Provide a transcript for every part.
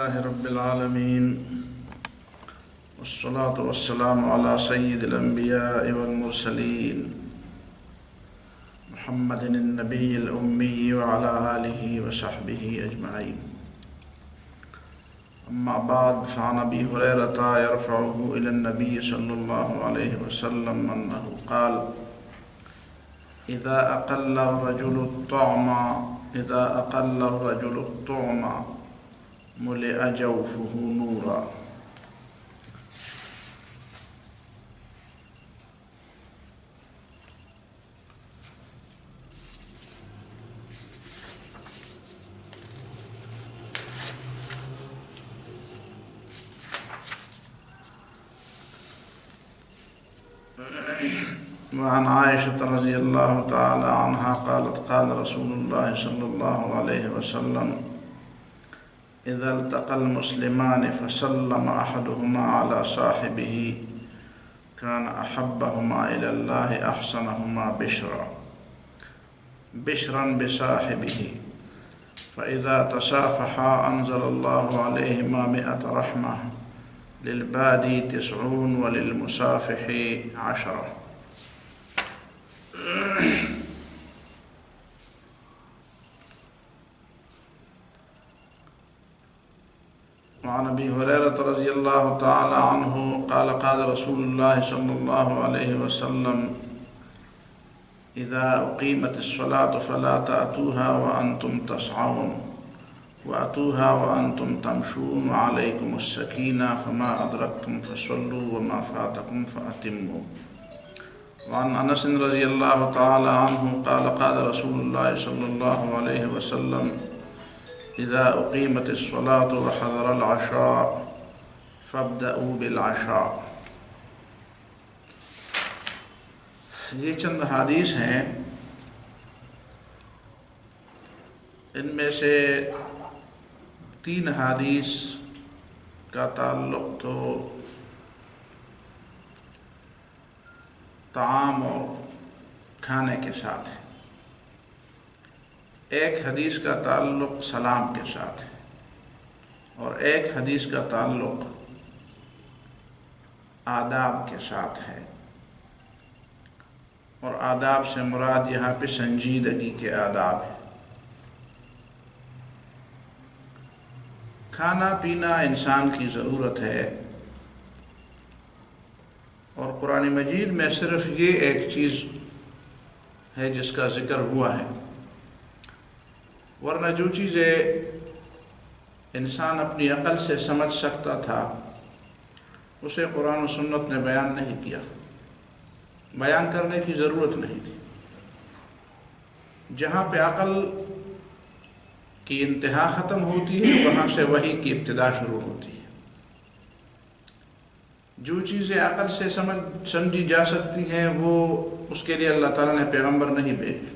لله رب العالمين والصلاة والسلام على سيد الأنبياء والمرسلين محمد النبي الأمي وعلى آله وصحبه أجمعين. أما بعد، فعن أبي هريرة يرفعه إلى النبي صلى الله عليه وسلم أنه قال: إذا أقل الرجل الطعم ملئ جوفه نورا. وعن عائشة رضي الله تعالى عنها قالت: قال رسول الله صلى الله عليه وسلم: إذا التقى المسلمان فسلم أحدهما على صاحبه كان أحبهما إلى الله أحسنهما بشرا بصاحبه، فإذا تصافحا أنزل الله عليهما 100 رحمة، للبادي 90 وللمصافح 10. وعن أبي هريرة رضي الله تعالى عنه قال: قال رسول الله صلى الله عليه وسلم: إذا أقيمت الصلاة فلا تأتوها وأنتم تسعون، وأتوها وأنتم تمشون، وعليكم السكينة، فما أدركتم فصلوا وما فاتكم فأتموا. وعن أنس رضي الله تعالى عنه قال: قال رسول الله صلى الله عليه وسلم: إذا أقيمت الصلاة وحضر العشاء فابدأوا بالعشاء. یہ چند حدیث ہیں، ان میں سے 3 حدیث کا تعلق تو طعام اور کھانے کے ساتھ ہے، ایک حدیث کا تعلق سلام کے ساتھ ہے، اور ایک حدیث کا تعلق آداب کے ساتھ ہے. اور آداب سے مراد یہاں پہ سنجیدگی کے آداب ہے. کھانا پینا انسان کی ضرورت ہے، اور قرآن مجید میں صرف یہ ایک چیز ہے جس کا ذکر ہوا ہے، ورنہ جو چیزیں انسان اپنی عقل سے سمجھ سکتا تھا اسے قرآن و سنت نے بیان نہیں کیا، بیان کرنے کی ضرورت نہیں تھی. جہاں پہ عقل کی انتہا ختم ہوتی ہے وہاں سے وحی کی ابتدا شروع ہوتی ہے. جو چیزیں عقل سے سمجھی جا سکتی ہیں وہ اس کے لیے اللہ تعالیٰ نے پیغمبر نہیں بھیجے.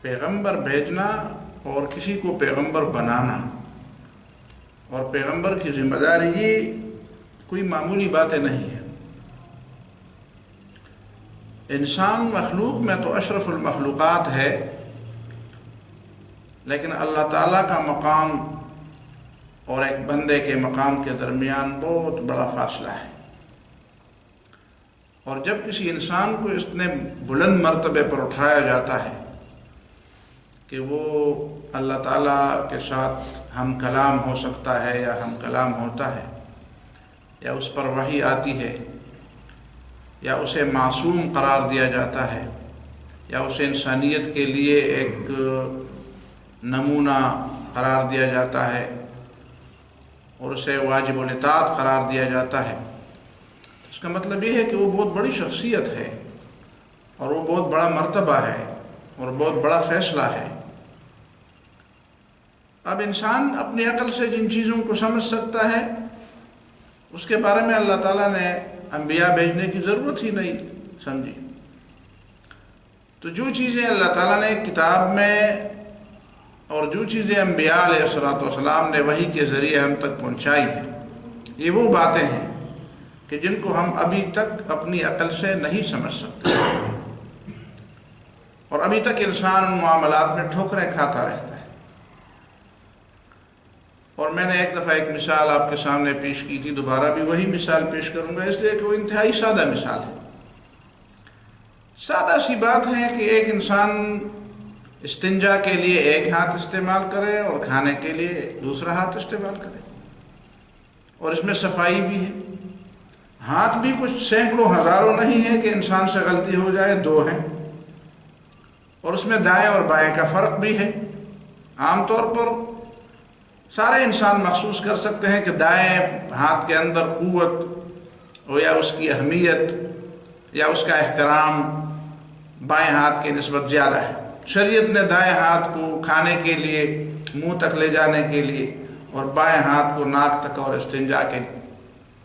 پیغمبر بھیجنا اور کسی کو پیغمبر بنانا اور پیغمبر کی ذمہ داری یہ کوئی معمولی باتیں نہیں ہیں. انسان مخلوق میں تو اشرف المخلوقات ہے، لیکن اللہ تعالیٰ کا مقام اور ایک بندے کے مقام کے درمیان بہت بڑا فاصلہ ہے. اور جب کسی انسان کو اتنے بلند مرتبے پر اٹھایا جاتا ہے کہ وہ اللہ تعالیٰ کے ساتھ ہم کلام ہو سکتا ہے یا ہم کلام ہوتا ہے، یا اس پر وحی آتی ہے، یا اسے معصوم قرار دیا جاتا ہے، یا اسے انسانیت کے لیے ایک نمونہ قرار دیا جاتا ہے، اور اسے واجب الاطاعت قرار دیا جاتا ہے، اس کا مطلب یہ ہے کہ وہ بہت بڑی شخصیت ہے، اور وہ بہت بڑا مرتبہ ہے، اور بہت بڑا فیصلہ ہے. اب انسان اپنی عقل سے جن چیزوں کو سمجھ سکتا ہے اس کے بارے میں اللہ تعالیٰ نے انبیاء بھیجنے کی ضرورت ہی نہیں سمجھی. تو جو چیزیں اللہ تعالیٰ نے کتاب میں اور جو چیزیں انبیاء علیہ السلام نے وحی کے ذریعے ہم تک پہنچائی ہیں، یہ وہ باتیں ہیں کہ جن کو ہم ابھی تک اپنی عقل سے نہیں سمجھ سکتے، اور ابھی تک انسان معاملات میں ٹھوکریں کھاتا رہتا ہے. اور میں نے ایک دفعہ ایک مثال آپ کے سامنے پیش کی تھی، دوبارہ بھی وہی مثال پیش کروں گا، اس لیے کہ وہ انتہائی سادہ مثال ہے۔ سادہ سی بات ہے کہ ایک انسان استنجا کے لیے ایک ہاتھ استعمال کرے اور کھانے کے لیے دوسرا ہاتھ استعمال کرے، اور اس میں صفائی بھی ہے۔ ہاتھ بھی کچھ سینکڑوں ہزاروں نہیں ہے کہ انسان سے غلطی ہو جائے، دو ہیں، اور اس میں دائیں اور بائیں کا فرق بھی ہے۔ عام طور پر سارے انسان محسوس کر سکتے ہیں کہ دائیں ہاتھ کے اندر قوت اور یا اس کی اہمیت یا اس کا احترام بائیں ہاتھ کی نسبت زیادہ ہے۔ شریعت نے دائیں ہاتھ کو کھانے کے لیے، منہ تک لے جانے کے لیے، اور بائیں ہاتھ کو ناک تک اور استنجا کے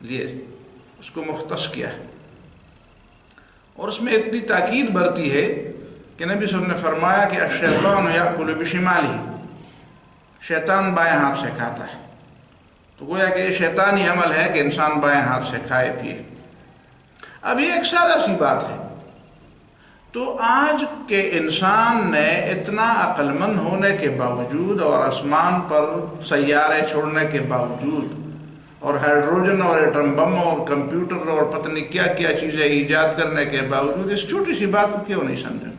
لیے اس کو مختص کیا ہے، اور اس میں اتنی تاکید برتی ہے کہ نبی صلی اللہ علیہ وسلم نے فرمایا کہ الشیطان یأکل بشمالہ، شیطان بائیں ہاتھ سے کھاتا ہے۔ تو گویا کہ یہ شیطانی عمل ہے کہ انسان بائیں ہاتھ سے کھائے پیے۔ اب یہ ایک سادہ سی بات ہے، تو آج کے انسان نے اتنا عقل مند ہونے کے باوجود اور آسمان پر سیارے چھوڑنے کے باوجود اور ہائیڈروجن اور ایٹم بم اور کمپیوٹر اور پتہ نہیں کیا کیا چیزیں ایجاد کرنے کے باوجود اس چھوٹی سی بات کو کیوں نہیں سمجھا؟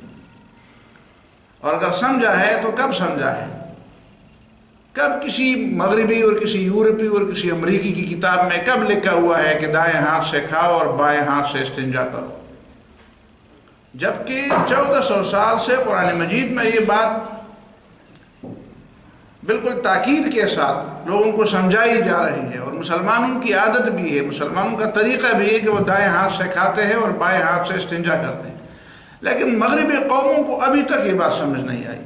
اور اگر سمجھا ہے تو کب سمجھا ہے؟ کب کسی مغربی اور کسی یورپی اور کسی امریکی کی کتاب میں کب لکھا ہوا ہے کہ دائیں ہاتھ سے کھاؤ اور بائیں ہاتھ سے استنجا کرو؟ جبکہ 1400 سال سے قرآن مجید میں یہ بات بالکل تاکید کے ساتھ لوگوں کو سمجھائی جا رہی ہے، اور مسلمانوں کی عادت بھی ہے، مسلمانوں کا طریقہ بھی ہے کہ وہ دائیں ہاتھ سے کھاتے ہیں اور بائیں ہاتھ سے استنجا کرتے ہیں۔ لیکن مغربی قوموں کو ابھی تک یہ بات سمجھ نہیں آئی،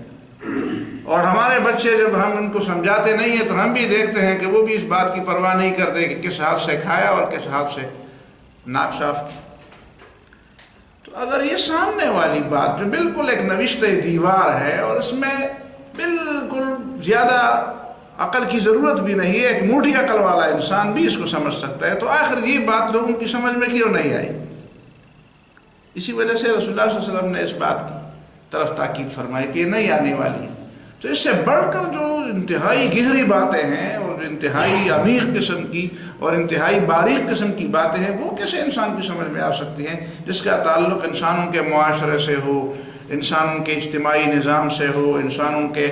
اور ہمارے بچے جب ہم ان کو سمجھاتے نہیں ہیں تو ہم بھی دیکھتے ہیں کہ وہ بھی اس بات کی پرواہ نہیں کرتے کہ کس ہاتھ سے کھایا اور کس ہاتھ سے ناک صاف کی۔ تو اگر یہ سامنے والی بات جو بالکل ایک نوشتہ دیوار ہے اور اس میں بالکل زیادہ عقل کی ضرورت بھی نہیں ہے، ایک موٹی عقل والا انسان بھی اس کو سمجھ سکتا ہے، تو آخر یہ بات لوگوں کی سمجھ میں کیوں نہیں آئی؟ اسی وجہ سے رسول اللہ صلی اللہ علیہ وسلم نے اس بات کی طرف تاکید فرمائی کہ یہ نہیں آنے والی ہے۔ تو اس سے بڑھ کر جو انتہائی گہری باتیں ہیں اور جو انتہائی عمیق قسم کی اور انتہائی باریک قسم کی باتیں ہیں، وہ کیسے انسان کی سمجھ میں آ سکتی ہیں، جس کا تعلق انسانوں کے معاشرے سے ہو، انسانوں کے اجتماعی نظام سے ہو، انسانوں کے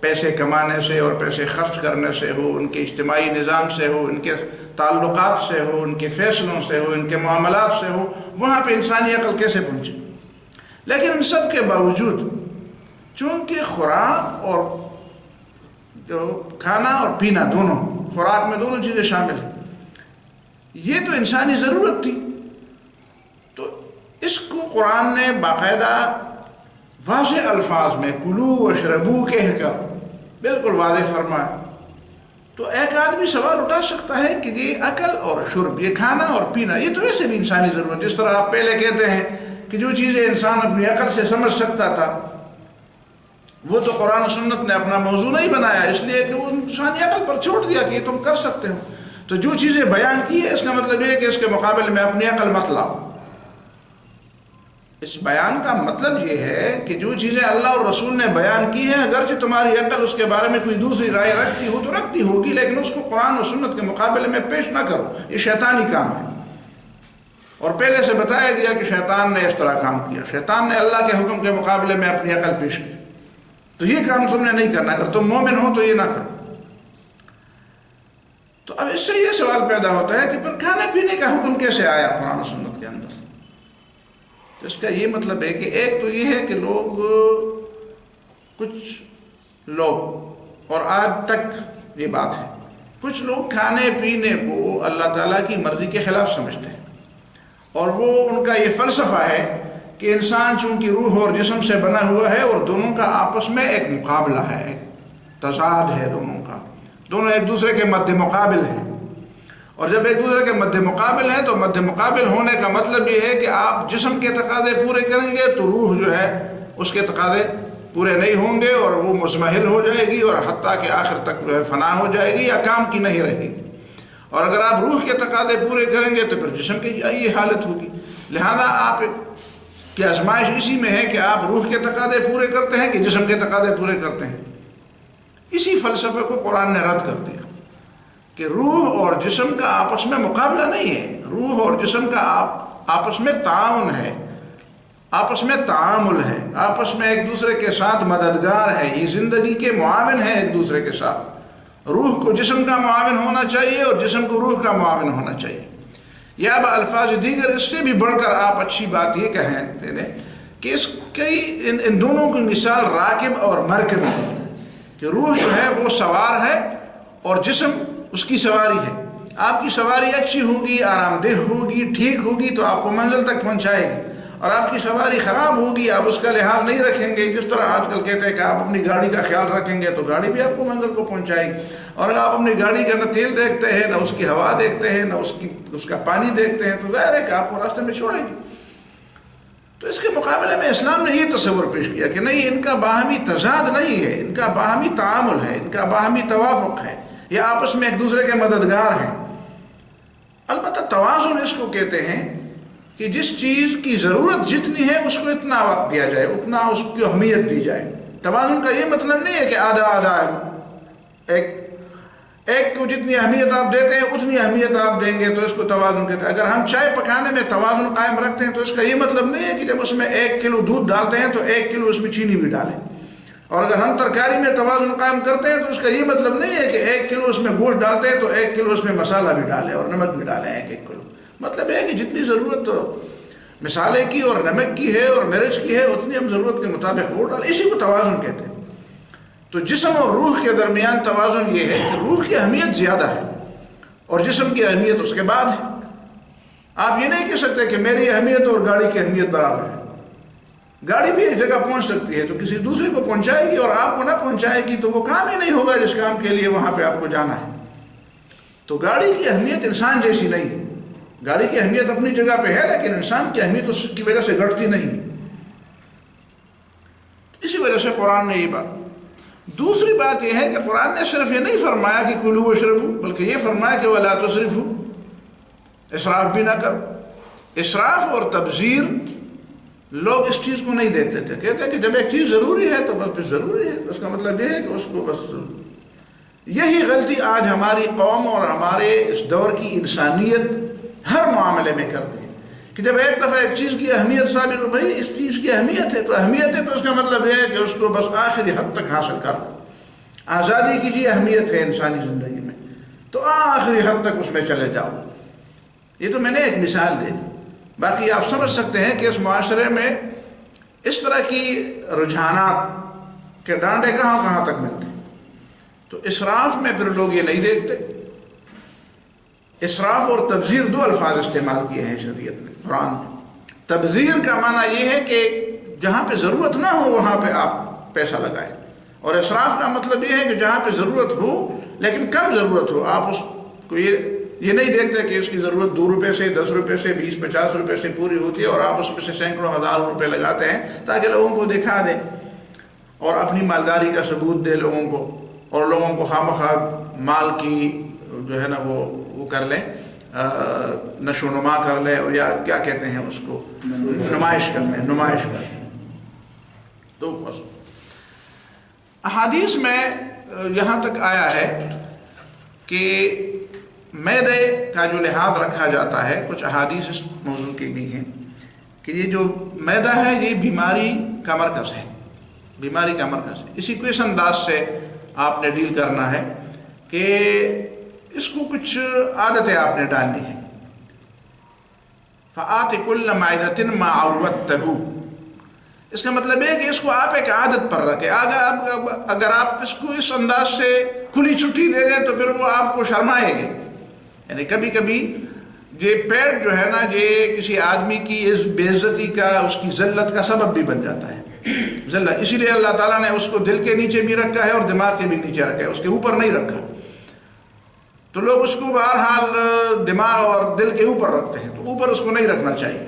پیسے کمانے سے اور پیسے خرچ کرنے سے ہو، ان کے اجتماعی نظام سے ہو، ان کے تعلقات سے ہو، ان کے فیصلوں سے ہو، ان کے معاملات سے ہو، وہاں پہ انسانی عقل کیسے پہنچے؟ لیکن ان سب کے باوجود چونکہ خوراک اور جو کھانا اور پینا دونوں، خوراک میں دونوں چیزیں شامل ہیں، یہ تو انسانی ضرورت تھی، تو اس کو قرآن نے باقاعدہ واضح الفاظ میں کلو واشربو کہہ کر بالکل واضح فرمایا۔ تو ایک آدمی سوال اٹھا سکتا ہے کہ یہ عقل اور شرب، یہ کھانا اور پینا، یہ تو ویسے بھی انسانی ضرورت، جس طرح آپ پہلے کہتے ہیں کہ جو چیزیں انسان اپنی عقل سے سمجھ سکتا تھا وہ تو قرآن و سنت نے اپنا موضوع نہیں بنایا، اس لیے کہ وہ انسانی عقل پر چھوڑ دیا کہ یہ تم کر سکتے ہو۔ تو جو چیزیں بیان کی ہے اس کا مطلب یہ ہے کہ اس کے مقابلے میں اپنی عقل مت لاؤ۔ اس بیان کا مطلب یہ ہے کہ جو چیزیں اللہ اور رسول نے بیان کی ہیں، اگرچہ تمہاری عقل اس کے بارے میں کوئی دوسری رائے رکھتی ہو تو رکھتی ہوگی، لیکن اس کو قرآن و سنت کے مقابلے میں پیش نہ کرو، یہ شیطانی کام ہے۔ اور پہلے سے بتایا گیا کہ شیطان نے اس طرح کام کیا، شیطان نے اللہ کے حکم کے مقابلے میں اپنی عقل پیش کی، تو یہ کام تم نے نہیں کرنا، اگر تم مومن ہو تو یہ نہ کرو۔ تو اب اس سے یہ سوال پیدا ہوتا ہے کہ پھر کھانے پینے کا حکم کیسے آیا قرآن و سنت کے اندر؟ تو اس کا یہ مطلب ہے کہ ایک تو یہ ہے کہ کچھ لوگ اور آج تک یہ بات ہے، کچھ لوگ کھانے پینے کو اللہ تعالیٰ کی مرضی کے خلاف سمجھتے ہیں، اور وہ ان کا یہ فلسفہ ہے کہ انسان چونکہ روح اور جسم سے بنا ہوا ہے اور دونوں کا آپس میں ایک مقابلہ ہے، ایک تضاد ہے، دونوں ایک دوسرے کے مد مقابل ہیں، اور جب ایک دوسرے کے مد مقابل ہیں تو مد مقابل ہونے کا مطلب یہ ہے کہ آپ جسم کے تقاضے پورے کریں گے تو روح جو ہے اس کے تقاضے پورے نہیں ہوں گے اور وہ مزمحل ہو جائے گی اور حتیٰ کہ آخر تک جو ہے فنا ہو جائے گی یا کام کی نہیں رہے گی۔ اور اگر آپ روح کے تقاضے پورے کریں گے تو پھر جسم کی یہ حالت ہوگی۔ لہذا آپ کی آزمائش اسی میں ہے کہ آپ روح کے تقاضے پورے کرتے ہیں کہ جسم کے تقاضے پورے کرتے ہیں۔ اسی فلسفے کو قرآن نے رد کر دیا، کہ روح اور جسم کا آپس میں مقابلہ نہیں ہے، روح اور جسم کا آپس میں تعاون ہے، آپس میں تعامل ہے، آپس میں ایک دوسرے کے ساتھ مددگار ہے، یہ زندگی کے معاون ہیں ایک دوسرے کے ساتھ۔ روح کو جسم کا معاون ہونا چاہیے اور جسم کو روح کا معاون ہونا چاہیے۔ یا بالفاظ دیگر اس سے بھی بڑھ کر آپ اچھی بات یہ کہیں کہ ان دونوں کی مثال راکب اور مرکب کی ہے، کہ روح جو ہے وہ سوار ہے اور جسم اس کی سواری ہے۔ آپ کی سواری اچھی ہوگی، آرام دہ ہوگی، ٹھیک ہوگی تو آپ کو منزل تک پہنچائے گی، اور آپ کی سواری خراب ہوگی، آپ اس کا لحاظ نہیں رکھیں گے، جس طرح آج کل کہتے ہیں کہ آپ اپنی گاڑی کا خیال رکھیں گے تو گاڑی بھی آپ کو منزل کو پہنچائے گی، اور اگر آپ اپنی گاڑی کا نہ تیل دیکھتے ہیں، نہ اس کی ہوا دیکھتے ہیں، نہ اس کا پانی دیکھتے ہیں، تو ظاہر ہے کہ آپ کو راستے میں چھوڑے گی۔ تو اس کے مقابلے میں اسلام نے یہ تصور پیش کیا کہ نہیں، ان کا باہمی تضاد نہیں ہے، ان کا باہمی تعامل ہے، ان کا باہمی توافق ہے، یہ آپس میں ایک دوسرے کے مددگار ہیں۔ البتہ توازن اس کو کہتے ہیں کہ جس چیز کی ضرورت جتنی ہے اس کو اتنا وقت دیا جائے، اتنا اس کی اہمیت دی جائے۔ توازن کا یہ مطلب نہیں ہے کہ آدھا آدھا ہے، ایک کو جتنی اہمیت آپ دیتے ہیں اتنی اہمیت آپ دیں گے تو اس کو توازن کہتے ہیں۔ اگر ہم چائے پکانے میں توازن قائم رکھتے ہیں تو اس کا یہ مطلب نہیں ہے کہ جب اس میں 1 کلو دودھ ڈالتے ہیں تو 1 کلو اس میں چینی بھی ڈالیں، اور اگر ہم ترکاری میں توازن قائم کرتے ہیں تو اس کا یہ مطلب نہیں ہے کہ 1 کلو اس میں گوشت ڈالتے ہیں تو 1 کلو اس میں مسالہ بھی ڈالیں اور نمک بھی ڈالیں 1 کلو۔ مطلب ہے کہ جتنی ضرورت مسالے کی اور نمک کی ہے اور مرچ کی ہے اتنی ہم ضرورت کے مطابق وہ ڈالیں، اسی کو توازن کہتے ہیں۔ تو جسم اور روح کے درمیان توازن یہ ہے کہ روح کی اہمیت زیادہ ہے اور جسم کی اہمیت اس کے بعد ہے۔ آپ یہ نہیں کہہ سکتے کہ میری اہمیت اور گاڑی کی اہمیت برابر ہے۔ گاڑی بھی ایک جگہ پہنچ سکتی ہے تو کسی دوسرے کو پہنچائے گی، اور آپ کو نہ پہنچائے گی تو وہ کام ہی نہیں ہوگا جس کام کے لیے وہاں پہ آپ کو جانا ہے۔ تو گاڑی کی اہمیت انسان جیسی نہیں ہے، گاڑی کی اہمیت اپنی جگہ پہ ہے لیکن انسان کی اہمیت اس کی وجہ سے گھٹتی نہیں۔ اسی وجہ سے قرآن نے یہ بات۔ دوسری بات یہ ہے کہ قرآن نے صرف یہ نہیں فرمایا کہ کلوا واشربوا، بلکہ یہ فرمایا کہ ولا تسرفوا، اسراف بھی نہ کرو۔ اسراف اور تبذیر لوگ اس چیز کو نہیں دیکھتے تھے، کہتے ہیں کہ جب ایک چیز ضروری ہے تو بس ضروری ہے، اس کا مطلب یہ ہے کہ اس کو بس۔ یہی غلطی آج ہماری قوم اور ہمارے اس دور کی انسانیت ہر معاملے میں کرتے ہیں کہ جب ایک دفعہ ایک چیز کی اہمیت ثابت ہو، بھائی اس چیز کی اہمیت ہے تو اہمیت ہے تو اس کا مطلب یہ ہے کہ اس کو بس آخری حد تک حاصل کرو۔ آزادی کی جی اہمیت ہے انسانی زندگی میں تو آخری حد تک اس میں چلے جاؤ۔ یہ تو میں نے ایک مثال دے دی، باقی آپ سمجھ سکتے ہیں کہ اس معاشرے میں اس طرح کی رجحانات کے ڈانڈے کہاں کہاں تک ملتے ہیں۔ تو اسراف میں پھر لوگ یہ نہیں دیکھتے۔ اسراف اور تبذیر دو الفاظ استعمال کیے ہیں شریعت میں، قرآن میں۔ تبذیر کا معنی یہ ہے کہ جہاں پہ ضرورت نہ ہو وہاں پہ آپ پیسہ لگائیں، اور اسراف کا مطلب یہ ہے کہ جہاں پہ ضرورت ہو لیکن کم ضرورت ہو، آپ اس کو یہ نہیں دیکھتے کہ اس کی ضرورت 2 روپے سے 10 روپے سے 20-50 روپے سے پوری ہوتی ہے، اور آپ اس میں سے سینکڑوں ہزاروں روپے لگاتے ہیں تاکہ لوگوں کو دکھا دیں اور اپنی مالداری کا ثبوت دے لوگوں کو، اور لوگوں کو خواہ مخواہ مال کی جو ہے نا وہ کر لیں، نشو و نما کر لیں، اور یا کیا کہتے ہیں اس کو، نمائش کر لیں۔ تو بس احادیث میں یہاں تک آیا ہے کہ معدے کا جو لحاظ رکھا جاتا ہے، کچھ احادیث اس موضوع کی بھی ہیں کہ یہ جو معدہ ہے یہ بیماری کا مرکز ہے، بیماری کا مرکز ہے۔ اسی کو اس انداز سے آپ نے ڈیل کرنا ہے کہ اس کو کچھ عادتیں آپ نے ڈالنی ہیں۔ فَآتِ كُلَّ مَعِدَةٍ مَا عَوَّدتَّهُ، اس کا مطلب ہے کہ اس کو آپ ایک عادت پر رکھیں۔ اگر آپ اس کو اس انداز سے کھلی چھٹی دے دیں تو پھر وہ آپ کو شرمائیں گے۔ یعنی کبھی کبھی یہ پیٹ جو ہے نا یہ کسی آدمی کی اس بے عزتی کا، اس کی ذلت کا سبب بھی بن جاتا ہے، ذلت۔ اسی لیے اللہ تعالیٰ نے اس کو دل کے نیچے بھی رکھا ہے اور دماغ کے بھی نیچے رکھا ہے، اس کے اوپر نہیں رکھا۔ تو لوگ اس کو بہرحال دماغ اور دل کے اوپر رکھتے ہیں، تو اوپر اس کو نہیں رکھنا چاہیے۔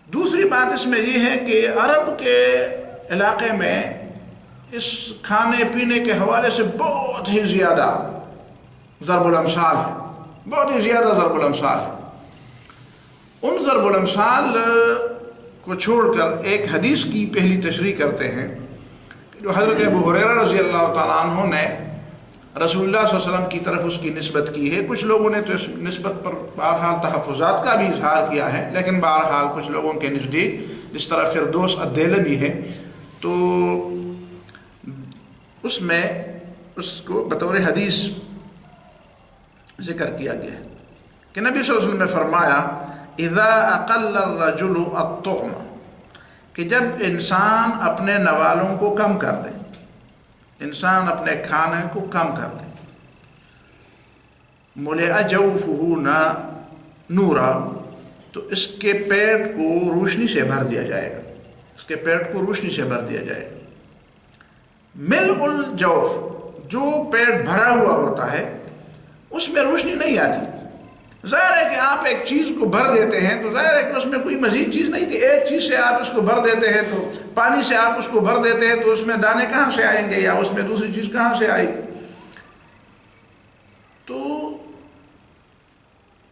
دوسری بات اس میں یہ ہے کہ عرب کے علاقے میں اس کھانے پینے کے حوالے سے بہت ہی زیادہ ضرب الامثال ہے، بہت ہی زیادہ ضرب الامثال ہے۔ ان ضرب الامثال کو چھوڑ کر ایک حدیث کی پہلی تشریح کرتے ہیں جو حضرت ابو ہریرہ رضی اللہ تعالیٰ عنہ نے رسول اللہ صلی اللہ علیہ وسلم کی طرف اس کی نسبت کی ہے. کچھ لوگوں نے تو اس نسبت پر بہرحال تحفظات کا بھی اظہار کیا ہے، لیکن بہرحال کچھ لوگوں کے نزدیک جس طرح فردوس الدیلوی ہے تو اس میں اس کو بطور حدیث ذکر کیا گیا ہے کہ نبی صلی اللہ علیہ وسلم نے فرمایا اذا اقل الرجل الطعم، کہ جب انسان اپنے نوالوں کو کم کر دے، انسان اپنے کھانے کو کم کر دے، ملئ جوفہ نورا، تو اس کے پیٹ کو روشنی سے بھر دیا جائے گا، اس کے پیٹ کو روشنی سے بھر دیا جائے گا. ملء الجوف، جو پیٹ بھرا ہوا ہوتا ہے اس میں روشنی نہیں آتی. ظاہر ہے کہ آپ ایک چیز کو بھر دیتے ہیں تو ظاہر ہے کہ اس میں کوئی مزید چیز نہیں تھی. ایک چیز سے آپ اس کو بھر دیتے ہیں تو پانی سے آپ اس کو بھر دیتے ہیں تو اس میں دانے کہاں سے آئیں گے یا اس میں دوسری چیز کہاں سے آئی. تو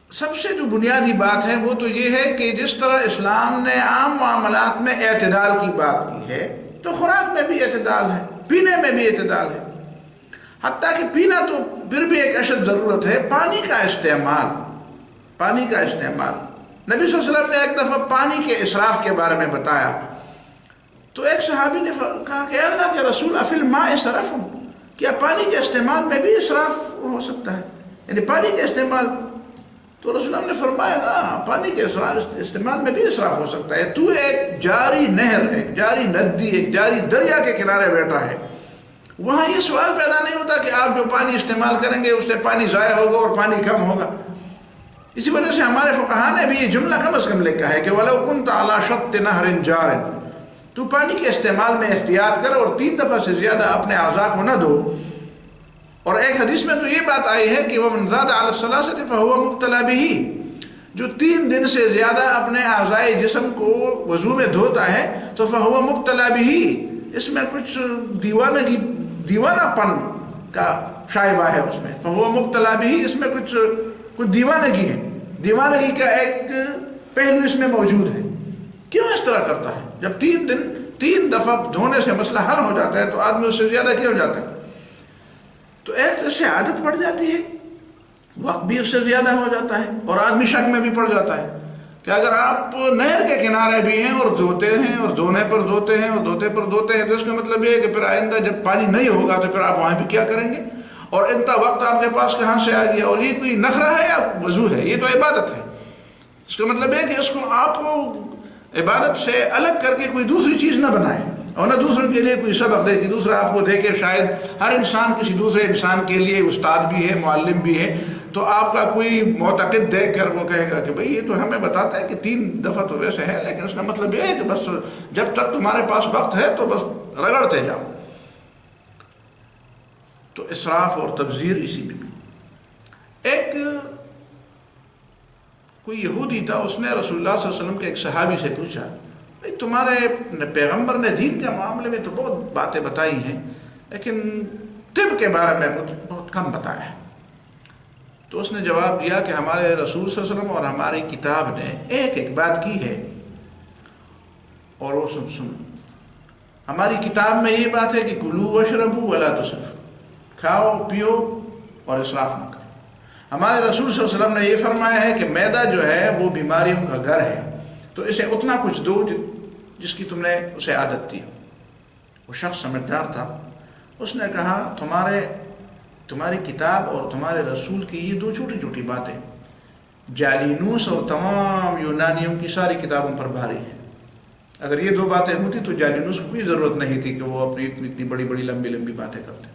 سب سے جو بنیادی بات ہے وہ تو یہ ہے کہ جس طرح اسلام نے عام معاملات میں اعتدال کی بات کی ہے تو خوراک میں بھی اعتدال ہے، پینے میں بھی اعتدال ہے. حتیٰ کہ پینا تو پھر بھی ایک اشد ضرورت ہے. پانی کا استعمال، پانی کا استعمال، نبی صلی اللہ علیہ وسلم نے ایک دفعہ پانی کے اسراف کے بارے میں بتایا تو ایک صحابی نے کہا کہ اللہ کے رسول افی الماء اسراف، کیا پانی کے استعمال میں بھی اسراف ہو سکتا ہے، یعنی پانی کے استعمال؟ تو رسول اللہ نے فرمایا نا، پانی کے استعمال میں بھی اسراف ہو سکتا ہے. تو ایک جاری نہر، ایک جاری ندی، ایک جاری دریا کے کنارے بیٹھا ہے، وہاں یہ سوال پیدا نہیں ہوتا کہ آپ جو پانی استعمال کریں گے اس سے پانی ضائع ہوگا اور پانی کم ہوگا. اسی وجہ سے ہمارے فقہاء نے بھی یہ جملہ کم از کم لکھا ہے کہ وَلَوْ كُنْتَ عَلَى شَطِّ نَهْرٍ جَارٍ، تو پانی کے استعمال میں احتیاط کر اور 3 دفعہ سے زیادہ اپنے اعضاء کو نہ دھو. اور ایک حدیث میں تو یہ بات آئی ہے کہ وَمَنْ زَادَ عَلَى الثَّلَاثَةِ فَهُوَ مُبْتَلَى بِهِ، جو 3 دن سے زیادہ اپنے اعضائے جسم کو وضو میں دھوتا ہے تو فَهُوَ مُبْتَلَى بِهِ، اس میں کچھ دیوانہ پن کا شائبہ ہے، اس میں فَهُوَ مُبْتَلَى بِهِ، اس میں کچھ دیوانگی ہے، دیوانگی کا ایک پہلو اس میں موجود ہے. کیوں اس طرح کرتا ہے؟ جب 3 دفعہ دھونے سے مسئلہ حل ہو جاتا ہے تو آدمی اس سے زیادہ کیوں ہو جاتا ہے؟ تو ایک اس سے عادت پڑ جاتی ہے، وقت بھی اس سے زیادہ ہو جاتا ہے اور آدمی شک میں بھی پڑ جاتا ہے کہ اگر آپ نہر کے کنارے بھی ہیں اور دھوتے ہیں اور دھونے پر دھوتے ہیں اور دھوتے پر دھوتے ہیں تو اس کا مطلب یہ ہے کہ پھر آئندہ جب پانی نہیں ہوگا تو پھر آپ وہاں بھی کیا کریں گے، اور اتنا وقت آپ کے پاس کہاں سے آ گیا؟ اور یہ کوئی نخرہ ہے یا وضو ہے؟ یہ تو عبادت ہے. اس کا مطلب ہے کہ اس کو آپ عبادت سے الگ کر کے کوئی دوسری چیز نہ بنائیں اور نہ دوسروں کے لیے کوئی سبق دے کہ دوسرا آپ کو دے کے، شاید ہر انسان کسی دوسرے انسان کے لیے استاد بھی ہے، معلم بھی ہے، تو آپ کا کوئی معتقد دیکھ کر وہ کہے گا کہ بھئی یہ تو ہمیں بتاتا ہے کہ 3 دفعہ تو ویسے ہے، لیکن اس کا مطلب یہ ہے کہ بس جب تک تمہارے پاس وقت ہے تو بس رگڑتے جاؤ. تو اسراف اور تبذیر اسی میں بھی. ایک کوئی یہودی تھا، اس نے رسول اللہ صلی اللہ علیہ وسلم کے ایک صحابی سے پوچھا بھئی تمہارے پیغمبر نے دین کے معاملے میں تو بہت باتیں بتائی ہیں لیکن طب کے بارے میں بہت کم بتایا ہے. تو اس نے جواب دیا کہ ہمارے رسول صلی اللہ علیہ وسلم اور ہماری کتاب نے ایک بات کی ہے اور وہ سن ہماری کتاب میں یہ بات ہے کہ کلوا واشربوا ولا تسرفوا، کھاؤ پیو اور اسراف نہ کرو. ہمارے رسول صلی اللہ علیہ وسلم نے یہ فرمایا ہے کہ معدہ جو ہے وہ بیماریوں کا گھر ہے، تو اسے اتنا کچھ دو جس کی تم نے اسے عادت دی. وہ شخص سمجھدار تھا، اس نے کہا تمہاری کتاب اور تمہارے رسول کی یہ 2 چھوٹی چھوٹی باتیں جالینوس اور تمام یونانیوں کی ساری کتابوں پر بھاری ہیں. اگر یہ 2 باتیں ہوتی تو جالینوس کو کوئی ضرورت نہیں تھی کہ وہ اپنی اتنی بڑی بڑی لمبی باتیں کرتے.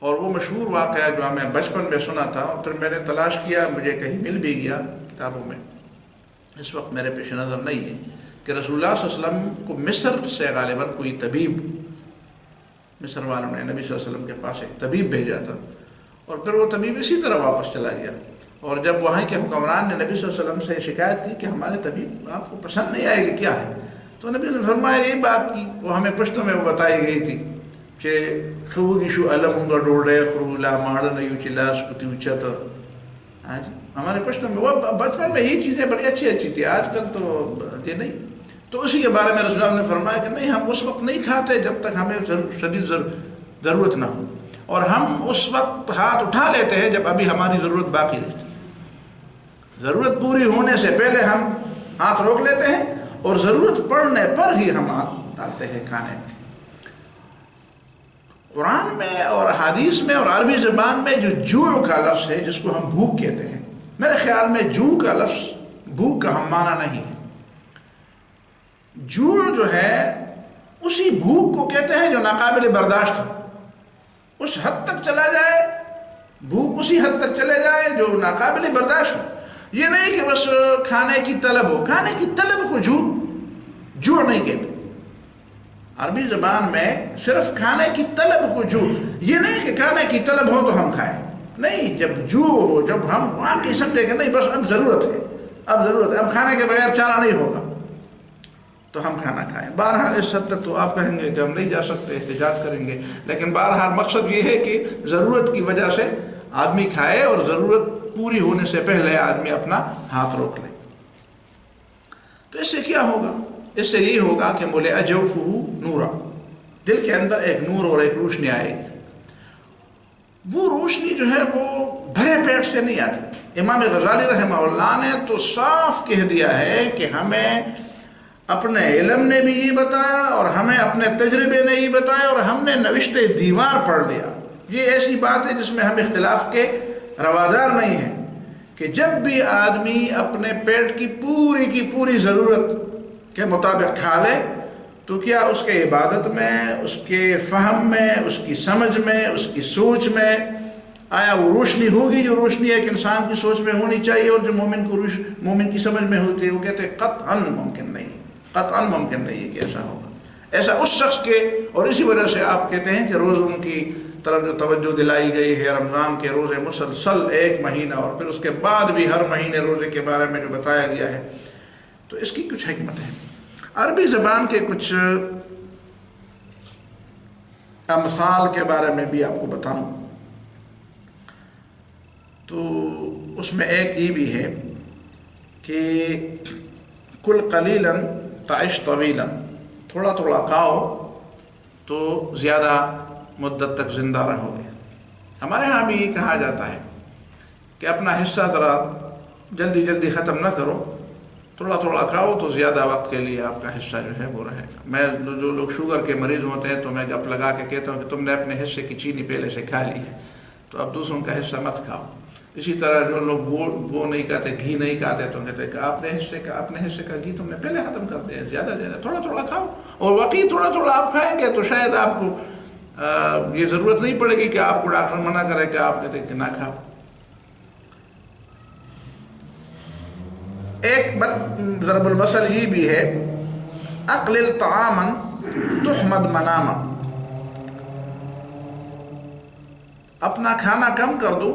اور وہ مشہور واقعہ جو ہمیں بچپن میں سنا تھا اور پھر میں نے تلاش کیا، مجھے کہیں مل بھی گیا کتابوں میں، اس وقت میرے پیش نظر نہیں ہے، کہ رسول اللہ صلی اللہ علیہ وسلم کو مصر سے غالباً کوئی طبیب، مصر والوں نے نبی صلی اللہ علیہ وسلم کے پاس ایک طبیب بھیجا تھا اور پھر وہ طبیب اسی طرح واپس چلا گیا. اور جب وہاں کے حکمران نے نبی صلی اللہ علیہ وسلم سے شکایت کی کہ ہمارے طبیب آپ کو پسند نہیں آئے گی کیا ہے، تو نبی نے فرمایا یہ بات کی، وہ ہمیں پشتوں میں وہ بتائی گئی تھی کہ خوگیشو علمونگا ڈوڑے خرولا ماڑن یوچلاس کتی اچھتا. ہمارے پشتوں میں وہ بچپن میں یہ چیزیں بڑی اچھی تھی، آج کل تو یہ نہیں. تو اسی کے بارے میں رسول اللہ نے فرمایا کہ نہیں، ہم اس وقت نہیں کھاتے جب تک ہمیں شدید ضرورت نہ ہو. اور ہم اس وقت ہاتھ اٹھا لیتے ہیں جب ابھی ہماری ضرورت باقی رہتی ہے. ضرورت پوری ہونے سے پہلے ہم ہاتھ روک لیتے ہیں اور ضرورت پڑنے پر ہی ہم ہاتھ ڈالتے ہیں کھانے میں. قرآن میں اور حدیث میں اور عربی زبان میں جو جوع کا لفظ ہے جس کو ہم بھوک کہتے ہیں، میرے خیال میں جوع کا لفظ بھوک کا ہم معنی نہیں ہے. جوع جو ہے اسی بھوک کو کہتے ہیں جو ناقابل برداشت ہو، اس حد تک چلا جائے، بھوک اسی حد تک چلے جائے جو ناقابل برداشت ہو. یہ نہیں کہ بس کھانے کی طلب ہو، کھانے کی طلب کو جوع نہیں کہتے. عربی زبان میں صرف کھانے کی طلب کو جوع، یہ نہیں کہ کھانے کی طلب ہو تو ہم کھائیں، نہیں. جب جوع ہو، جب ہم واقعی سمجھے کہ نہیں بس اب ضرورت ہے، اب کھانے کے بغیر چارہ نہیں ہوگا تو ہم کھانا کھائیں. بہرحال اس حد تک تو آپ کہیں گے کہ ہم نہیں جا سکتے، احتجاج کریں گے، لیکن بہرحال مقصد یہ ہے کہ ضرورت کی وجہ سے آدمی کھائے اور ضرورت پوری ہونے سے پہلے آدمی اپنا ہاتھ روک لے. تو اس سے کیا ہوگا؟ اس سے یہی ہوگا کہ ملئ جوفہ نورا، دل کے اندر ایک نور اور ایک روشنی آئے گی. وہ روشنی جو ہے وہ بھرے پیٹ سے نہیں آتی. امام غزالی رحمہ اللہ نے تو صاف کہہ دیا ہے کہ ہمیں اپنے علم نے بھی یہ بتایا اور ہمیں اپنے تجربے نے یہ بتایا اور ہم نے نوشت دیوار پڑھ لیا. یہ ایسی بات ہے جس میں ہم اختلاف کے روادار نہیں ہیں کہ جب بھی آدمی اپنے پیٹ کی پوری ضرورت کے مطابق کھا لے تو کیا اس کے عبادت میں، اس کے فہم میں، اس کی سمجھ میں، اس کی سوچ میں آیا وہ روشنی ہوگی جو روشنی ایک انسان کی سوچ میں ہونی چاہیے اور جو مومن کی سمجھ میں ہوتی ہے؟ وہ کہتے ہیں قطعاً ممکن نہیں، قطعاً ممکن نہیں ہے کہ ایسا ہوگا. ایسا اس شخص کے، اور اسی وجہ سے آپ کہتے ہیں کہ روزوں کی طرف جو توجہ دلائی گئی ہے، رمضان کے روزے مسلسل 1 مہینہ اور پھر اس کے بعد بھی ہر مہینے روزے کے بارے میں جو بتایا گیا ہے، تو اس کی کچھ حکمت ہے. عربی زبان کے کچھ امثال کے بارے میں بھی آپ کو بتاؤں تو اس میں ایک یہ بھی ہے کہ کل قلیلاً تعش طویلاً، تھوڑا کھاؤ تو زیادہ مدت تک زندہ رہو گے. ہمارے ہاں بھی یہ کہا جاتا ہے کہ اپنا حصہ ذرا جلدی ختم نہ کرو، تھوڑا کھاؤ تو زیادہ وقت کے لیے آپ کا حصہ جو ہے وہ رہے گا. میں جو لوگ شوگر کے مریض ہوتے ہیں تو میں گپ لگا کے کہتا ہوں کہ تم نے اپنے حصے کی چینی پہلے سے کھا لی ہے تو اب دوسروں کا حصہ مت کھاؤ. اسی طرح جو لوگ وہ نہیں کھاتے، گھی نہیں کھاتے، تو کہتے ہیں کہ اپنے حصے کا گھی تم نے پہلے ختم کر دیا. زیادہ تھوڑا کھاؤ، اور واقعی تھوڑا آپ کھائیں گے تو شاید آپ کو یہ ضرورت نہیں پڑے گی کہ آپ کو ڈاکٹر منع کرے کہ آپ کہتے ہیں کہ نہ کھاؤ. ایک ضرب المثل یہ بھی ہے، اقلل طعاما تحمد مناما، اپنا کھانا کم کر دو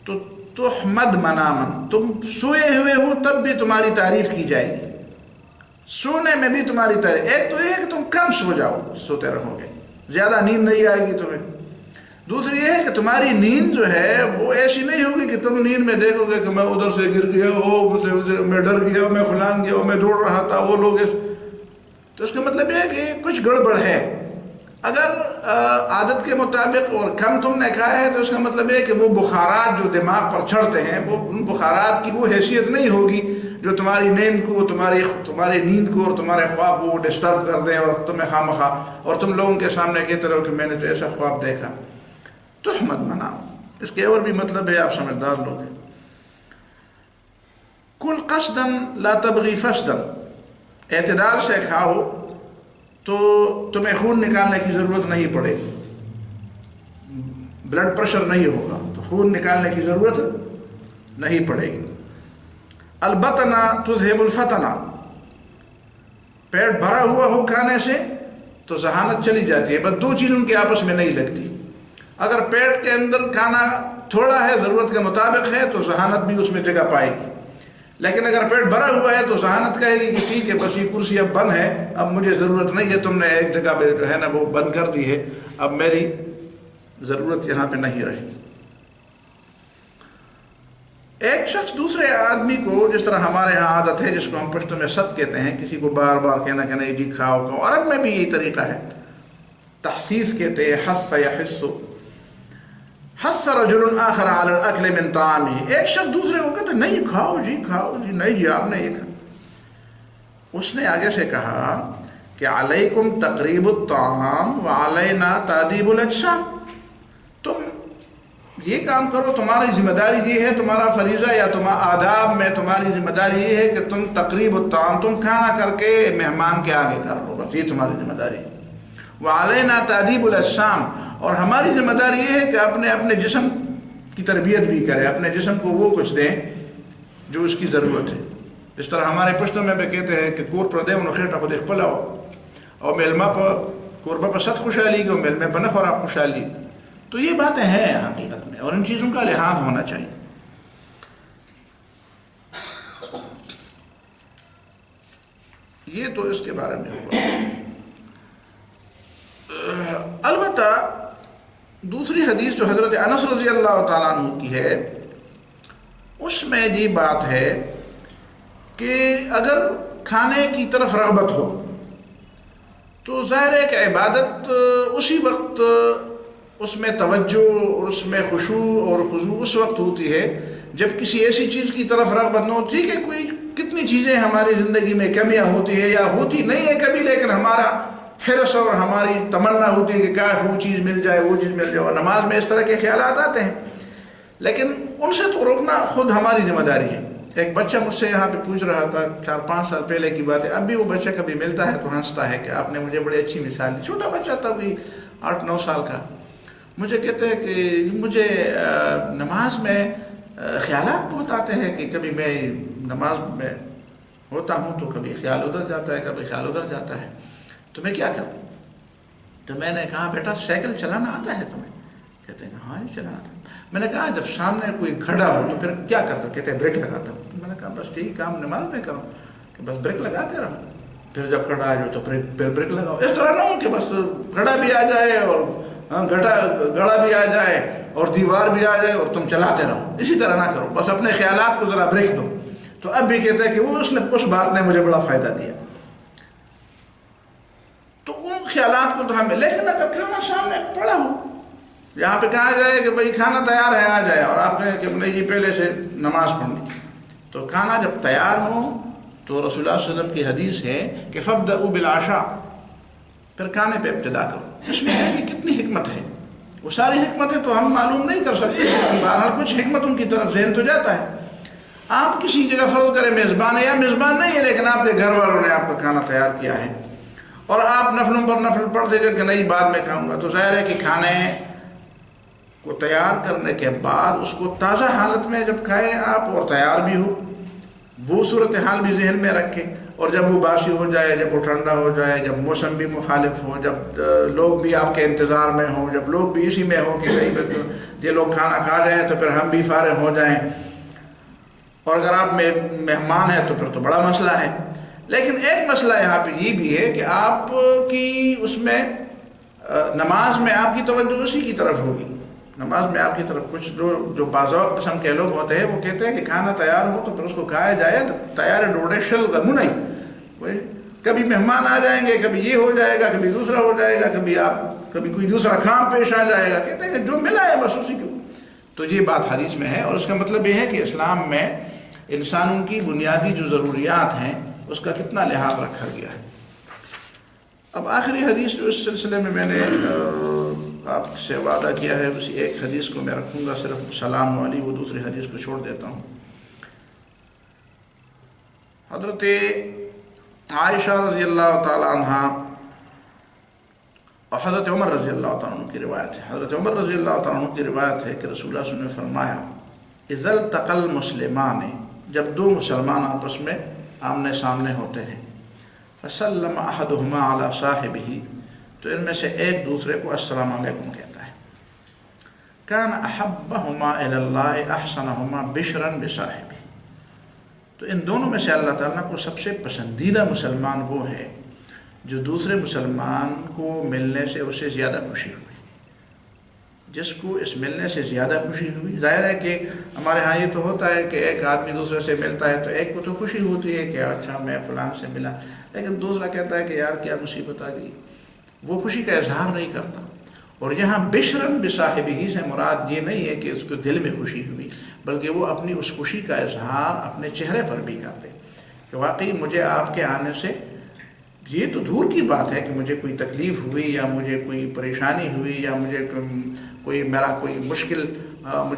تو تحمد مناما، تم سوئے ہوئے ہو تب بھی تمہاری تعریف کی جائے گی، سونے میں بھی تمہاری تعریف. ایک تو یہ ہے کہ تم کم سو جاؤ، سوتے رہو گے، زیادہ نیند نہیں آئے گی تمہیں. دوسری یہ ہے کہ تمہاری نیند جو ہے وہ ایسی نہیں ہوگی کہ تم نیند میں دیکھو گے کہ میں ادھر سے گر گیا، میں ڈر گیا، میں فلان گیا، میں دوڑ رہا تھا، وہ لوگ تو اس کا مطلب یہ ہے کہ کچھ گڑبڑ ہے. اگر عادت کے مطابق اور کم تم نے کھایا ہے تو اس کا مطلب یہ ہے کہ وہ بخارات جو دماغ پر چڑھتے ہیں، وہ ان بخارات کی وہ حیثیت نہیں ہوگی جو تمہاری نیند کو، تمہاری نیند کو اور تمہارے خواب کو ڈسٹرب کر دیں اور تمہیں خواہ اور تم لوگوں کے سامنے کہتے رہو کہ میں نے تو ایسا خواب دیکھا. تحمد مناؤ، اس کے اور بھی مطلب ہے، آپ سمجھدار لوگ ہیں. کل قصدا لا تبغی فسدا، اعتدال سے کھاؤ تو تمہیں خون نکالنے کی ضرورت نہیں پڑے گی، بلڈ پریشر نہیں ہوگا تو خون نکالنے کی ضرورت نہیں پڑے گی. البطن تذہب الفتن، پیٹ بھرا ہوا ہو کھانے سے تو ذہانت چلی جاتی ہے. بس 2 چیز ان کے آپس میں نہیں لگتی. اگر پیٹ کے اندر کھانا تھوڑا ہے، ضرورت کے مطابق ہے، تو ذہانت بھی اس میں جگہ پائے گی. لیکن اگر پیٹ بھرا ہوا ہے تو ذہانت کہے گی کہ ٹھیک ہے بس یہ کرسی اب بند ہے، اب مجھے ضرورت نہیں ہے، تم نے ایک جگہ پہ جو ہے نا وہ بند کر دی ہے، اب میری ضرورت یہاں پہ نہیں رہی. ایک شخص دوسرے آدمی کو، جس طرح ہمارے ہاں عادت ہے جس کو ہم پشتو میں ست کہتے ہیں، کسی کو بار بار کہنا کہ نہیں جی کھاؤ. عرب میں بھی یہی طریقہ ہے، تحسیس کہتے ہیں، حس یا حصو، حث رجل آخر علی الاکل من طعامہ، ایک شخص دوسرے کو کہتا نہیں کھاؤ جی نہیں جی آپ نے یہ کھا. اس نے آگے سے کہا کہ علیکم تقریب الطعام وعلینا تادیب الاجسام، تم یہ کام کرو، تمہاری ذمہ داری یہ ہے، تمہارا فریضہ یا تمہارا آداب میں تمہاری ذمہ داری یہ ہے کہ تم تقریب الطعام، تم کھانا کر کے مہمان کے آگے کر لو، بس یہ تمہاری ذمہ داری. وعلینا تادیب الاجسام، اور ہماری ذمہ داری یہ ہے کہ اپنے جسم کی تربیت بھی کرے، اپنے جسم کو وہ کچھ دیں جو اس کی ضرورت ہے. اس طرح ہمارے پشتوں میں بھی کہتے ہیں کہ کور پر دے انہوں خیٹا خود اخپلاؤ، اور میلما پر کوربا پر ست خوشحالی گو میلمے پر نہ خوراک خوشحالی. تو یہ باتیں ہیں حقیقت میں، اور ان چیزوں کا لحاظ ہونا چاہیے. یہ تو اس کے بارے میں ہوگا. البتہ دوسری حدیث جو حضرت انس رضی اللہ تعالیٰ عنہ کی ہے، اس میں یہ بات ہے کہ اگر کھانے کی طرف رغبت ہو تو ظاہر ہے کہ عبادت اسی وقت اس میں توجہ اور اس میں خشوع اور خضوع اس وقت ہوتی ہے جب کسی ایسی چیز کی طرف رغبت نہ ہو. ٹھیک ہے کوئی کتنی چیزیں ہماری زندگی میں کمیاں ہوتی ہے یا ہوتی نہیں ہے کبھی، لیکن ہمارا حرص اور ہماری تمنا ہوتی ہے کہ کاش وہ چیز مل جائے وہ چیز مل جائے، اور نماز میں اس طرح کے خیالات آتے ہیں، لیکن ان سے تو روکنا خود ہماری ذمہ داری ہے. ایک بچہ مجھ سے یہاں پہ پوچھ رہا تھا 4-5 سال پہلے کی بات ہے، اب بھی وہ بچہ کبھی ملتا ہے تو ہنستا ہے کہ آپ نے مجھے بڑی اچھی مثال دی. چھوٹا بچہ تھا کوئی 8-9 سال کا، مجھے کہتے ہیں کہ مجھے نماز میں خیالات بہت آتے ہیں کہ کبھی میں نماز میں ہوتا ہوں تو کبھی خیال ادھر جاتا ہے کبھی خیال ادھر جاتا ہے، تو میں کیا کروں؟ تو میں نے کہا بیٹا سائیکل چلانا آتا ہے تمہیں؟ کہتے ہیں ہاں جی چلانا تھا. میں نے کہا جب سامنے کوئی کھڑا ہو تو پھر کیا کرتا؟ کہتے ہیں بریک لگاتا ہوں. میں نے کہا بس یہی کام نماز میں کروں کہ بس بریک لگاتے رہو، پھر جب کھڑا آ جاؤ تو پھر بریک لگاؤ. اس طرح نہ ہو کہ بس کھڑا بھی آ جائے اور گڑا بھی آ جائے اور دیوار بھی آ جائے اور تم چلاتے رہو. اسی طرح نہ کرو، بس اپنے خیالات کو ذرا بریک دو. تو اب بھی کہتا ہے کہ وہ اس بات نے مجھے بڑا فائدہ دیا. تو ان خیالات کو تو ہمیں، لیکن اگر کھانا سامنے پڑا ہو، یہاں پہ کہا جائے کہ بھائی کھانا تیار ہے آ جائے، اور آپ کہیں کہ نہیں جی پہلے سے نماز پڑھنی، تو کھانا جب تیار ہو تو رسول اللہ صلی اللہ علیہ وسلم کی حدیث ہے کہ فابدؤوا بالعشاء، پھر کھانے پہ ابتدا کرو. اس میں ہے کہ کتنی حکمت ہے، وہ ساری حکمتیں تو ہم معلوم نہیں کر سکتے، بہرحال کچھ حکمتوں کی طرف ذہن تو جاتا ہے. آپ کسی جگہ فرض کریں میزبان ہے یا میزبان نہیں ہے، لیکن آپ کے گھر والوں نے آپ کا کھانا تیار کیا ہے اور آپ نفلوں پر نفل پڑھ دے گا کہ نہیں بعد میں کھاؤں گا، تو ظاہر ہے کہ کھانے کو تیار کرنے کے بعد اس کو تازہ حالت میں جب کھائیں آپ اور تیار بھی ہو، وہ صورتحال بھی ذہن میں رکھیں. اور جب وہ باسی ہو جائے، جب وہ ٹھنڈا ہو جائے، جب موسم بھی مخالف ہو، جب لوگ بھی آپ کے انتظار میں ہوں، جب لوگ بھی اسی میں ہوں کہ کہیں یہ لوگ کھانا کھا جائیں تو پھر ہم بھی فارغ ہو جائیں، اور اگر آپ مہمان ہیں تو پھر تو بڑا مسئلہ ہے. لیکن ایک مسئلہ یہاں پہ یہ بھی ہے کہ آپ کی اس میں نماز میں آپ کی توجہ اسی کی طرف ہوگی. نماز میں آپ کی طرف کچھ جو بازوق قسم کے لوگ ہوتے ہیں وہ کہتے ہیں کہ کھانا تیار ہو تو پھر اس کو کھایا جائے تو تیار ڈوڑے شل گمو نہیں، کبھی مہمان آ جائیں گے، کبھی یہ ہو جائے گا، کبھی دوسرا ہو جائے گا، کبھی کوئی دوسرا کام پیش آ جائے گا. کہتے ہیں کہ جو ملا ہے بس اسی کو. تو یہ بات حدیث میں ہے، اور اس کا مطلب یہ ہے کہ اسلام میں انسانوں کی بنیادی جو ضروریات ہیں اس کا کتنا لحاظ رکھا گیا ہے. اب آخری حدیث جو اس سلسلے میں نے آپ سے وعدہ کیا ہے، اسی ایک حدیث کو میں رکھوں گا، صرف سلام والی، وہ دوسری حدیث کو چھوڑ دیتا ہوں. حضرت عائشہ رضی اللہ تعالی عنہ اور حضرت عمر رضی اللہ تعالیٰ عنہ کی روایت ہے. حضرت عمر رضی اللہ تعالیٰ عنہ کی روایت ہے کہ رسول اللہ صلی اللہ علیہ وسلم نے فرمایا اذا التقى المسلمان، جب دو مسلمان آپس میں آمنے سامنے ہوتے ہیں، فسلم احدهما على صاحبه، تو ان میں سے ایک دوسرے کو السلام علیکم کہتا ہے. کان احبهما الى الله احسنهما بشرا بصاحبه، تو ان دونوں میں سے اللہ تعالیٰ کو سب سے پسندیدہ مسلمان وہ ہے جو دوسرے مسلمان کو ملنے سے اسے زیادہ خوشی ہوئی، جس کو اس ملنے سے زیادہ خوشی ہوئی. ظاہر ہے کہ ہمارے ہاں یہ تو ہوتا ہے کہ ایک آدمی دوسرے سے ملتا ہے تو ایک کو تو خوشی ہوتی ہے کہ اچھا میں فلان سے ملا، لیکن دوسرا کہتا ہے کہ یار کیا مصیبت آ گئی، وہ خوشی کا اظہار نہیں کرتا. اور یہاں بشرن بصاحبہ سے مراد یہ نہیں ہے کہ اس کو دل میں خوشی ہوئی، بلکہ وہ اپنی اس خوشی کا اظہار اپنے چہرے پر بھی کرتے کہ واقعی مجھے آپ کے آنے سے یہ تو دور کی بات ہے کہ مجھے کوئی تکلیف ہوئی یا مجھے کوئی پریشانی ہوئی یا مجھے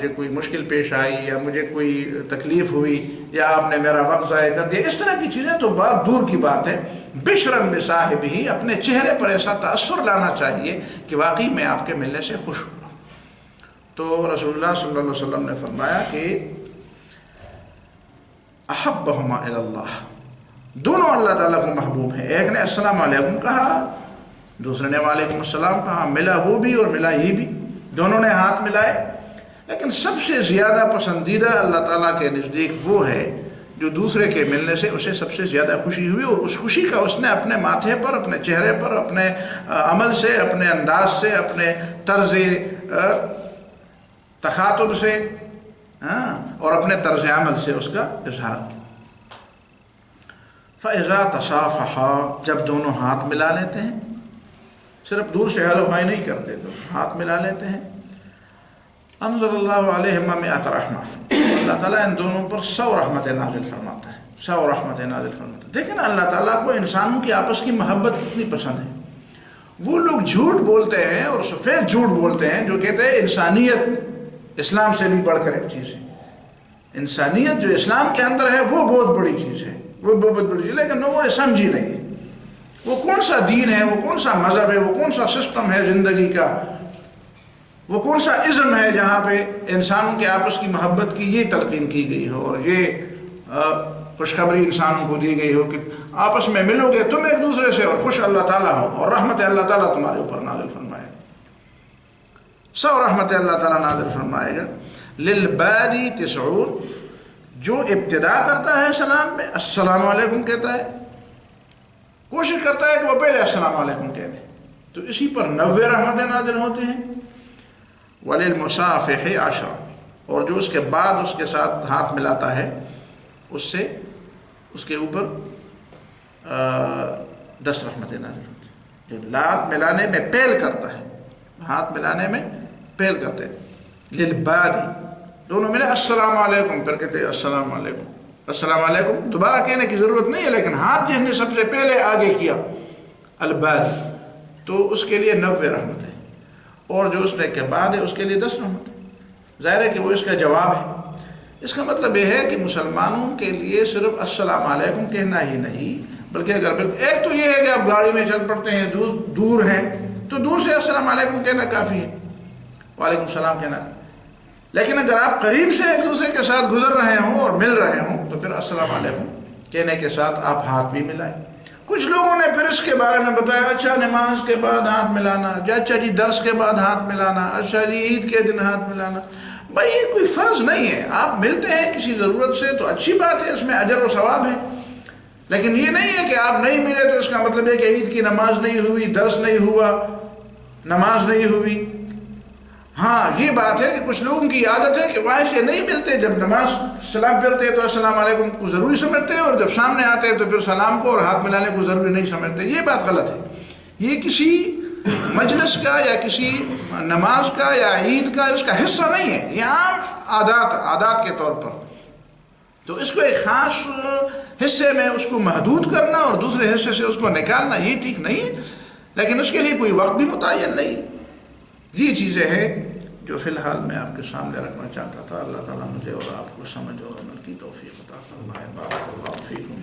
کوئی مشکل پیش آئی یا مجھے کوئی تکلیف ہوئی یا آپ نے میرا وقت ضائع کر دیا، اس طرح کی چیزیں تو بہت دور کی بات ہے۔ بشرن بصاحبہ، اپنے چہرے پر ایسا تأثر لانا چاہیے کہ واقعی میں آپ کے ملنے سے خوش ہوں۔ تو رسول اللہ صلی اللہ علیہ وسلم نے فرمایا کہ احبہما الی اللہ، دونوں اللہ تعالیٰ کو محبوب ہیں۔ ایک نے السلام علیکم کہا، دوسرے نے وعلیکم السلام کہا، ملا وہ بھی اور ملا یہ بھی، دونوں نے ہاتھ ملائے۔ لیکن سب سے زیادہ پسندیدہ اللہ تعالیٰ کے نزدیک وہ ہے جو دوسرے کے ملنے سے اسے سب سے زیادہ خوشی ہوئی، اور اس خوشی کا اس نے اپنے ماتھے پر، اپنے چہرے پر، اپنے عمل سے، اپنے انداز سے، اپنے طرز تخاطب سے اور اپنے طرز عمل سے اس کا اظہار کیا۔ فَإِذَا تَصَافَحَا، جب دونوں ہاتھ ملا لیتے ہیں، صرف دور سے ہیلو ہائی نہیں کرتے، تو ہاتھ ملا لیتے ہیں، انزل اللہ علیہما مئۃ رحمہ، اللہ تعالیٰ ان دونوں پر 100 رحمت نازل فرماتا ہے، 100 رحمت نازل فرماتا ہے۔ دیکھیں نا اللہ تعالیٰ کو انسانوں کی آپس کی محبت کتنی پسند ہے۔ وہ لوگ جھوٹ بولتے ہیں اور سفید جھوٹ بولتے ہیں جو کہتے ہیں انسانیت اسلام سے بھی بڑھ کر ایک چیز ہے، انسانیت جو اسلام کے اندر ہے وہ بہت بڑی چیز ہے، وہ بہت بڑی چیز ہے، لیکن لوگوں نے سمجھی نہیں۔ وہ کون سا دین ہے، وہ کون سا مذہب ہے، وہ کون سا سسٹم ہے زندگی کا، وہ کون سا ازم ہے جہاں پہ انسانوں کے آپس کی محبت کی یہ تلقین کی گئی ہو اور یہ خوشخبری انسانوں کو دی گئی ہو کہ آپس میں ملو گے تم ایک دوسرے سے اور خوش اللہ تعالیٰ ہو اور رحمت اللہ تعالیٰ تمہارے اوپر نازل فرمائے گا، 100 رحمت اللہ تعالیٰ نازل فرمائے گا۔ للبادی 90، جو ابتدا کرتا ہے سلام میں السلام علیکم کہتا ہے، کوشش کرتا ہے کہ وہ پہلے السلام علیکم کہہ دے، تو اسی پر 90 رحمتیں نازل ہوتی ہیں۔ وَلِلْمُصَافِحِ 10، اور جو اس کے بعد اس کے ساتھ ہاتھ ملاتا ہے اس سے اس کے اوپر 10 رحمتیں نازل ہوتی ہیں۔ جو ہاتھ ملانے میں پہل کرتا ہے، ہاتھ ملانے میں پہل کرتے ہیں۔ للبادی، دونوں ملے السلام علیکم، پھر کہتے ہیں السلام علیکم، السلام علیکم، دوبارہ کہنے کی ضرورت نہیں ہے، لیکن ہاتھ جس نے سب سے پہلے آگے کیا البادی، تو اس کے لیے 90 رحمتیں، اور جو اس نے کے بعد ہے اس کے لیے 10 رحمتیں۔ ظاہر ہے کہ وہ اس کا جواب ہے۔ اس کا مطلب یہ ہے کہ مسلمانوں کے لیے صرف السلام علیکم کہنا ہی نہیں، بلکہ اگر ایک تو یہ ہے کہ آپ گاڑی میں چل پڑتے ہیں، دور ہیں، تو دور سے السلام علیکم کہنا کافی ہے، وعلیکم السلام کہنا کافی، لیکن اگر آپ قریب سے ایک دوسرے کے ساتھ گزر رہے ہوں اور مل رہے ہوں تو پھر السلام علیکم کہنے کے ساتھ آپ ہاتھ بھی ملائیں۔ کچھ لوگوں نے پھر اس کے بارے میں بتایا، اچھا نماز کے بعد ہاتھ ملانا، اچھا جی درس کے بعد ہاتھ ملانا، اچھا جی عید کے دن ہاتھ ملانا۔ بھائی یہ کوئی فرض نہیں ہے، آپ ملتے ہیں کسی ضرورت سے تو اچھی بات ہے، اس میں اجر و ثواب ہے، لیکن یہ نہیں ہے کہ آپ نہیں ملے تو اس کا مطلب ہے کہ عید کی نماز نہیں ہوئی، درس نہیں ہوا، نماز نہیں ہوئی۔ ہاں یہ بات ہے کہ کچھ لوگوں کی عادت ہے کہ وہاں سے نہیں ملتے، جب نماز سلام پھرتے تو السلام علیکم کو ضروری سمجھتے ہیں، اور جب سامنے آتے ہیں تو پھر سلام کو اور ہاتھ ملانے کو ضروری نہیں سمجھتے۔ یہ بات غلط ہے، یہ کسی مجلس کا یا کسی نماز کا یا عید کا اس کا حصہ نہیں ہے، یہ عام عادات کے طور پر، تو اس کو ایک خاص حصے میں اس کو محدود کرنا اور دوسرے حصے سے اس کو نکالنا یہ ٹھیک نہیں ہے، لیکن اس کے لیے کوئی وقت بھی متعین نہیں۔ یہ چیزیں ہیں جو فی الحال میں آپ کے سامنے رکھنا چاہتا تھا۔ اللہ تعالیٰ مجھے اور آپ کو سمجھ اور عمل کی توفیق عطا فرمائے۔ بارک اللہ فیکم۔